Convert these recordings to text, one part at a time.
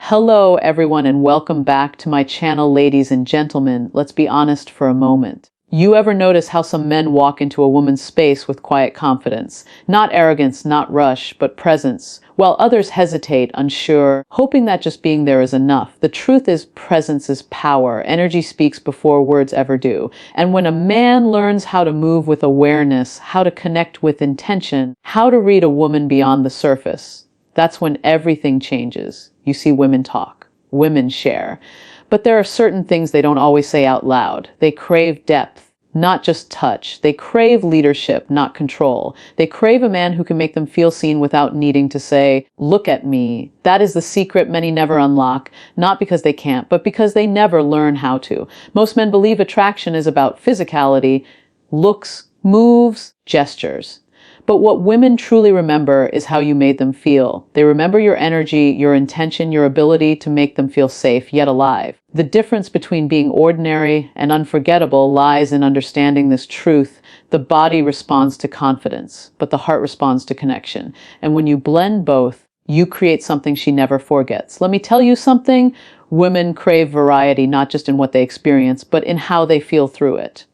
Hello everyone and welcome back to my channel, ladies and gentlemen. Let's be honest for a moment. You ever notice how some men walk into a woman's space with quiet confidence? Not arrogance, not rush, but presence, while others hesitate, unsure, hoping that just being there is enough. The truth is, presence is power. Energy speaks before words ever do. And when a man learns how to move with awareness, how to connect with intention, how to read a woman beyond the surface, that's when everything changes. You see women talk, women share. But there are certain things they don't always say out loud. They crave depth, not just touch. They crave leadership, not control. They crave a man who can make them feel seen without needing to say, "Look at me." That is the secret many never unlock, not because they can't, but because they never learn how to. Most men believe attraction is about physicality, looks, moves, gestures. But what women truly remember is how you made them feel. They remember your energy, your intention, your ability to make them feel safe, yet alive. The difference between being ordinary and unforgettable lies in understanding this truth. The body responds to confidence, but the heart responds to connection. And when you blend both, you create something she never forgets. Let me tell you something. Women crave variety, not just in what they experience, but in how they feel through it.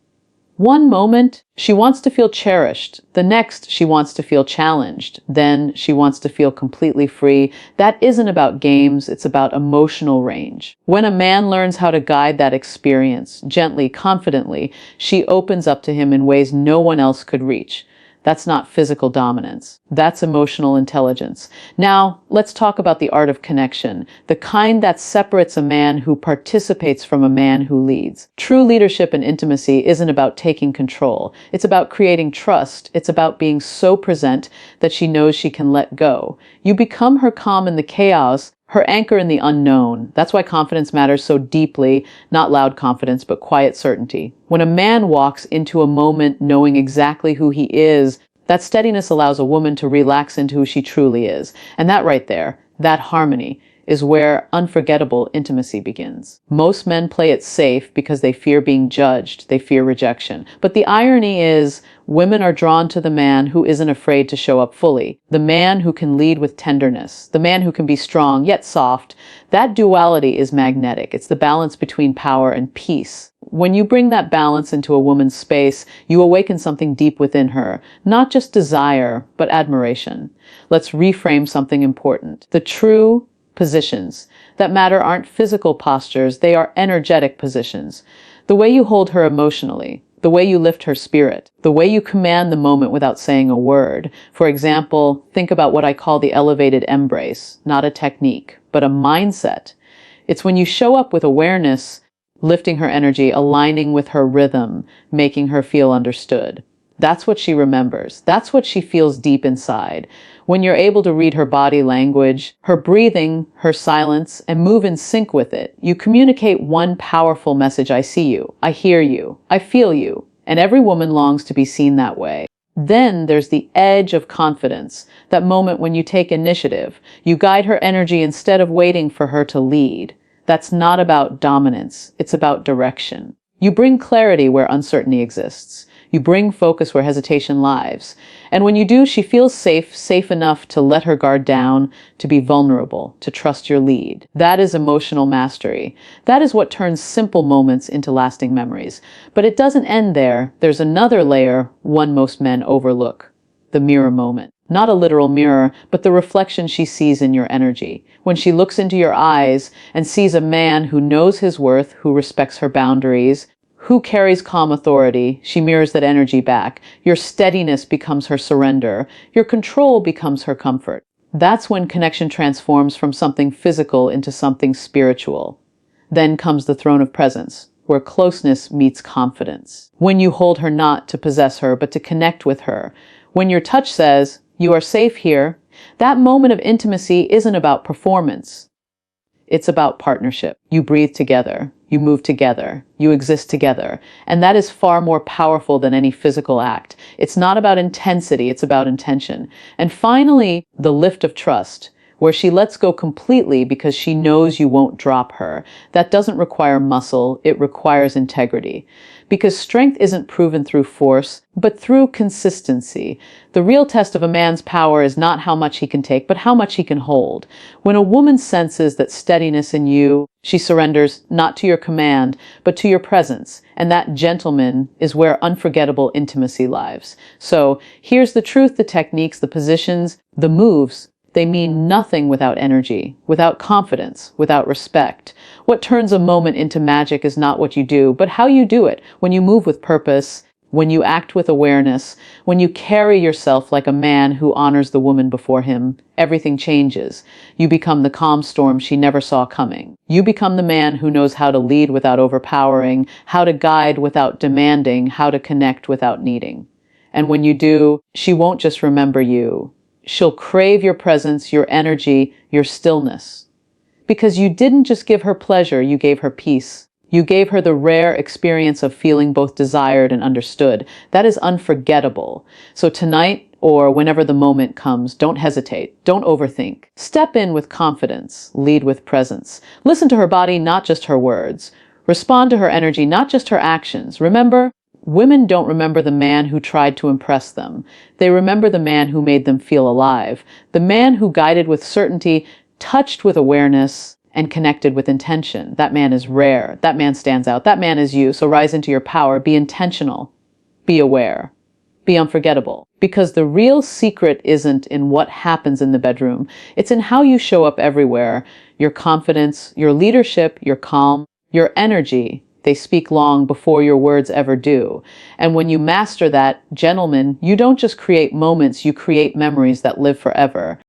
One moment, she wants to feel cherished. The next, she wants to feel challenged. Then she wants to feel completely free. That isn't about games, it's about emotional range. When a man learns how to guide that experience, gently, confidently, she opens up to him in ways no one else could reach. That's not physical dominance. That's emotional intelligence. Now, let's talk about the art of connection, the kind that separates a man who participates from a man who leads. True leadership and intimacy isn't about taking control. It's about creating trust. It's about being so present that she knows she can let go. You become her calm in the chaos, her anchor in the unknown. That's why confidence matters so deeply, not loud confidence, but quiet certainty. When a man walks into a moment knowing exactly who he is, that steadiness allows a woman to relax into who she truly is. And that right there, that harmony, is where unforgettable intimacy begins. Most men play it safe because they fear being judged, they fear rejection. But the irony is, women are drawn to the man who isn't afraid to show up fully, the man who can lead with tenderness, the man who can be strong yet soft. That duality is magnetic. It's the balance between power and peace. When you bring that balance into a woman's space, you awaken something deep within her, not just desire, but admiration. Let's reframe something important. The true positions that matter aren't physical postures, they are energetic positions. The way you hold her emotionally, the way you lift her spirit, the way you command the moment without saying a word. For example, think about what I call the elevated embrace, not a technique, but a mindset. It's when you show up with awareness, lifting her energy, aligning with her rhythm, making her feel understood. That's what she remembers. That's what she feels deep inside. When you're able to read her body language, her breathing, her silence, and move in sync with it, you communicate one powerful message: I see you, I hear you, I feel you. And every woman longs to be seen that way. Then there's the edge of confidence, that moment when you take initiative. You guide her energy instead of waiting for her to lead. That's not about dominance, it's about direction. You bring clarity where uncertainty exists. You bring focus where hesitation lies. And when you do, she feels safe, safe enough to let her guard down, to be vulnerable, to trust your lead. That is emotional mastery. That is what turns simple moments into lasting memories. But it doesn't end there. There's another layer, one most men overlook: the mirror moment. Not a literal mirror, but the reflection she sees in your energy. When she looks into your eyes and sees a man who knows his worth, who respects her boundaries, who carries calm authority, she mirrors that energy back. Your steadiness becomes her surrender. Your control becomes her comfort. That's when connection transforms from something physical into something spiritual. Then comes the throne of presence, where closeness meets confidence. When you hold her not to possess her, but to connect with her. When your touch says, "You are safe here," that moment of intimacy isn't about performance. It's about partnership. You breathe together. You move together. You exist together. And that is far more powerful than any physical act. It's not about intensity, it's about intention. And finally, the lift of trust, where she lets go completely because she knows you won't drop her. That doesn't require muscle, it requires integrity. Because strength isn't proven through force, but through consistency. The real test of a man's power is not how much he can take, but how much he can hold. When a woman senses that steadiness in you, she surrenders not to your command, but to your presence. And that, gentleman, is where unforgettable intimacy lives. So here's the truth, the techniques, the positions, the moves. They mean nothing without energy, without confidence, without respect. What turns a moment into magic is not what you do, but how you do it. When you move with purpose, when you act with awareness, when you carry yourself like a man who honors the woman before him, everything changes. You become the calm storm she never saw coming. You become the man who knows how to lead without overpowering, how to guide without demanding, how to connect without needing. And when you do, she won't just remember you. She'll crave your presence, your energy, your stillness. Because you didn't just give her pleasure, you gave her peace. You gave her the rare experience of feeling both desired and understood. That is unforgettable. So tonight, or whenever the moment comes, don't hesitate. Don't overthink. Step in with confidence. Lead with presence. Listen to her body, not just her words. Respond to her energy, not just her actions. Remember, women don't remember the man who tried to impress them. They remember the man who made them feel alive. The man who guided with certainty, touched with awareness, and connected with intention. That man is rare. That man stands out. That man is you. So rise into your power. Be intentional. Be aware. Be unforgettable. Because the real secret isn't in what happens in the bedroom. It's in how you show up everywhere. Your confidence, your leadership, your calm, your energy. They speak long before your words ever do. And when you master that, gentlemen, you don't just create moments, you create memories that live forever.